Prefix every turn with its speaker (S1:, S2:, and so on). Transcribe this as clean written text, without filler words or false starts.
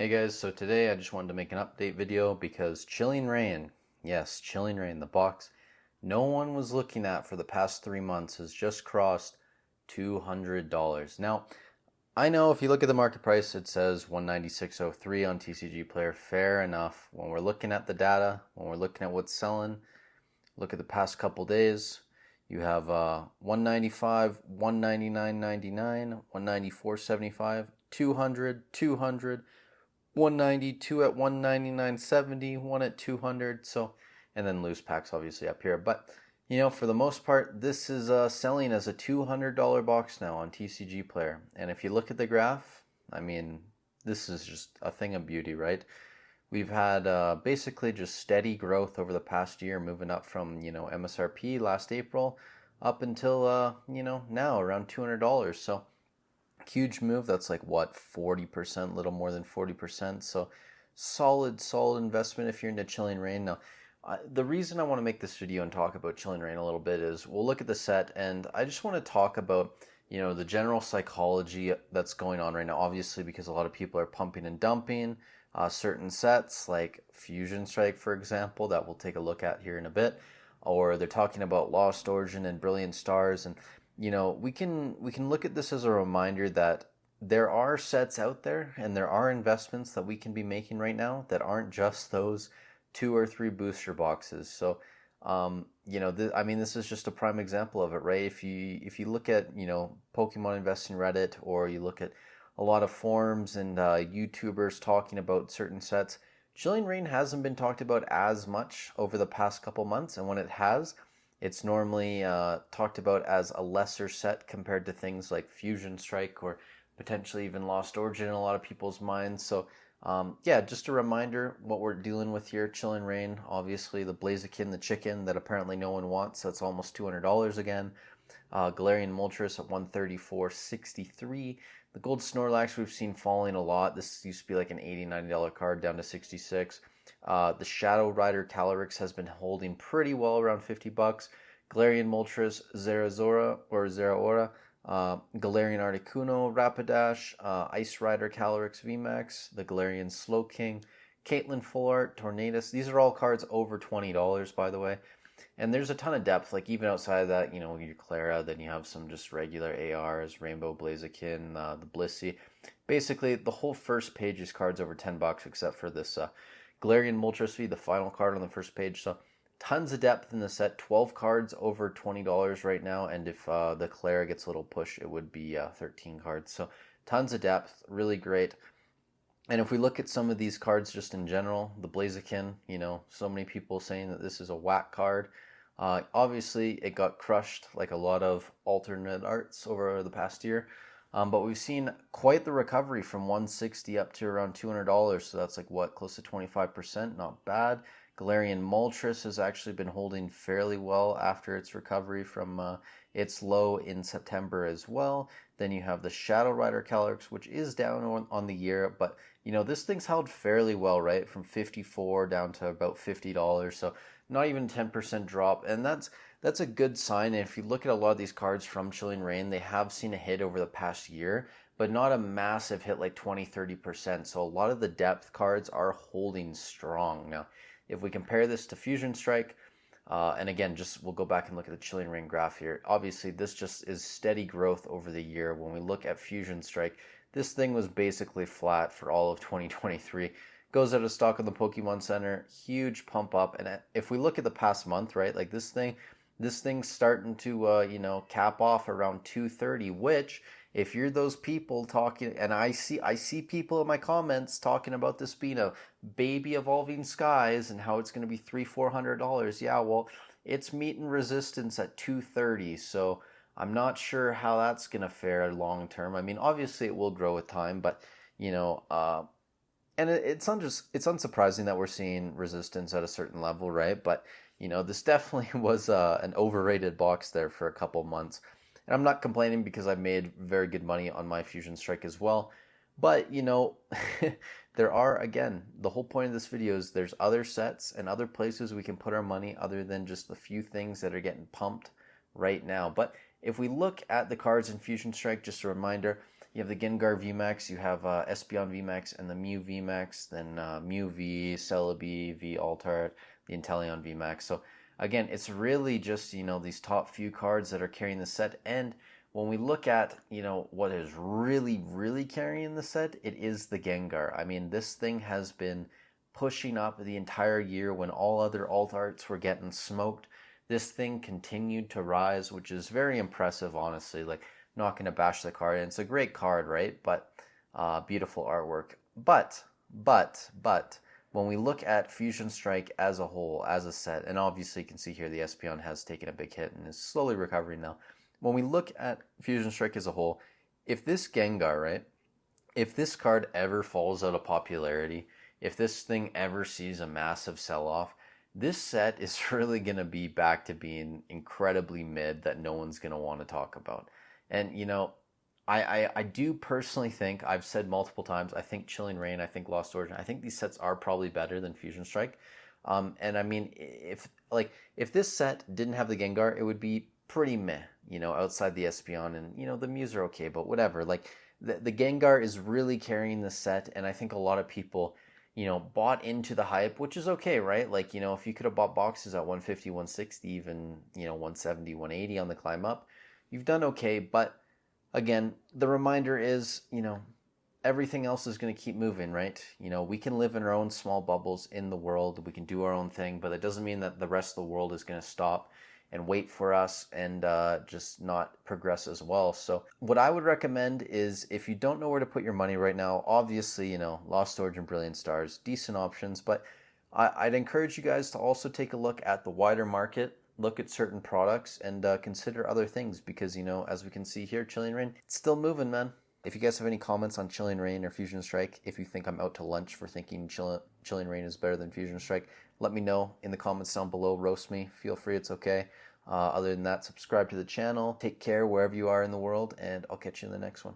S1: Hey guys, so today I just wanted to make an update video because Chilling Reign, yes, Chilling Reign, the box no one was looking at for the past 3 months has just crossed $200. Now, I know if you look at the market price, it says 196.03 on TCG Player. Fair enough. When we're looking at the data, when we're looking at what's selling, look at the past couple days. You have 195, 199.99, 194.75, 200, 200. 192 at 199.70, one at 200. So, and then loose packs obviously up here. But for the most part, this is selling as a $200 box now on TCG Player. And if you look at the graph, I mean, this is just a thing of beauty, right? We've had basically just steady growth over the past year, moving up from MSRP last April up until now around $200. So huge move. That's like what, 40%, little more than 40%. So solid investment if you're into Chilling Reign. Now, the reason I want to make this video and talk about Chilling Reign a little bit is we'll look at the set, and I just want to talk about the general psychology that's going on right now. Obviously, because a lot of people are pumping and dumping certain sets like Fusion Strike, for example, that we'll take a look at here in a bit, or they're talking about Lost Origin and Brilliant Stars. And we can look at this as a reminder that there are sets out there and there are investments that we can be making right now that aren't just those 2 or 3 booster boxes. So, this is just a prime example of it, right? If you look at Pokemon Investing Reddit, or you look at a lot of forums and YouTubers talking about certain sets, Chilling Reign hasn't been talked about as much over the past couple months, and when it has, it's normally talked about as a lesser set compared to things like Fusion Strike or potentially even Lost Origin in a lot of people's minds. So, just a reminder what we're dealing with here. Chilling Reign, obviously the Blaziken, the chicken that apparently no one wants. That's almost $200 again. Galarian Moltres at 134.63. The Gold Snorlax we've seen falling a lot. This used to be like an $80, $90 card, down to 66. The Shadow Rider Calyrex has been holding pretty well around $50. Galarian Moltres, Zeraora, Galarian Articuno, Rapidash, Ice Rider Calyrex VMAX, the Galarian Slowking, Caitlin Full Art, Tornadus. These are all cards over $20, by the way. And there's a ton of depth, like even outside of that, your Clara, then you have some just regular ARs, Rainbow Blaziken, the Blissey. Basically, the whole first page is cards over $10, except for this Galarian Moltres V, the final card on the first page. So tons of depth in the set, 12 cards over $20 right now, and if the Clara gets a little push, it would be 13 cards. So tons of depth, really great. And if we look at some of these cards just in general, the Blaziken, so many people saying that this is a whack card. Obviously, it got crushed like a lot of alternate arts over the past year. But we've seen quite the recovery from 160 up to around $200. So that's like what, close to 25%. Not bad. Galarian Moltres has actually been holding fairly well after its recovery from its low in September as well. Then you have the Shadow Rider Calyrex, which is down on the year, but this thing's held fairly well, right? From 54 down to about $50. So not even 10% drop, and that's a good sign. And if you look at a lot of these cards from Chilling Reign, they have seen a hit over the past year, but not a massive hit like 20-30%. So a lot of the depth cards are holding strong. Now, if we compare this to Fusion Strike, and again, we'll go back and look at the Chilling Reign graph here. Obviously, this just is steady growth over the year. When we look at Fusion Strike, this thing was basically flat for all of 2023. Goes out of stock on the Pokemon Center, huge pump up. And if we look at the past month, right, like this thing's starting to cap off around 230, which if you're those people talking, and I see people in my comments talking about this being a baby evolving skies and how it's going to be $300-400. Yeah, well, it's meeting resistance at 230, so I'm not sure how that's going to fare long term. I mean, obviously it will grow with time, but and it's unsurprising that we're seeing resistance at a certain level, right? But this definitely was an overrated box there for a couple months. And I'm not complaining because I've made very good money on my Fusion Strike as well. But, there are, again, the whole point of this video is there's other sets and other places we can put our money other than just the few things that are getting pumped right now. But if we look at the cards in Fusion Strike, just a reminder, You have the Gengar VMAX, you have Espeon VMAX, and the Mew VMAX, then Mew V, Celebi V Altart, the Inteleon VMAX. So again, it's really just, these top few cards that are carrying the set. And when we look at, what is really, really carrying the set, it is the Gengar. I mean, this thing has been pushing up the entire year when all other alt arts were getting smoked. This thing continued to rise, which is very impressive, honestly. Like, not going to bash the card, and it's a great card, right? But beautiful artwork. But when we look at Fusion Strike as a whole, as a set, and obviously you can see here the Espeon has taken a big hit and is slowly recovering now. When we look at Fusion Strike as a whole, if this Gengar, right, if this card ever falls out of popularity, if this thing ever sees a massive sell-off, this set is really going to be back to being incredibly mid that no one's going to want to talk about. And, I do personally think, I've said multiple times, I think Chilling Reign, I think Lost Origin, I think these sets are probably better than Fusion Strike. And I mean, if this set didn't have the Gengar, it would be pretty meh, outside the Espeon, and, the Mews are okay, but whatever. Like, the Gengar is really carrying the set, and I think a lot of people, bought into the hype, which is okay, right? Like, if you could have bought boxes at 150, 160, even, 170, 180 on the climb up, you've done okay. But again, the reminder is, everything else is going to keep moving, right? We can live in our own small bubbles in the world. We can do our own thing, but it doesn't mean that the rest of the world is going to stop and wait for us and just not progress as well. So what I would recommend is, if you don't know where to put your money right now, obviously, Lost Origin, Brilliant Stars, decent options, but I'd encourage you guys to also take a look at the wider market, look at certain products, and consider other things, because, as we can see here, Chilling Reign, it's still moving, man. If you guys have any comments on Chilling Reign or Fusion Strike, if you think I'm out to lunch for thinking Chilling Reign is better than Fusion Strike, let me know in the comments down below. Roast me. Feel free. It's okay. Other than that, subscribe to the channel. Take care wherever you are in the world, and I'll catch you in the next one.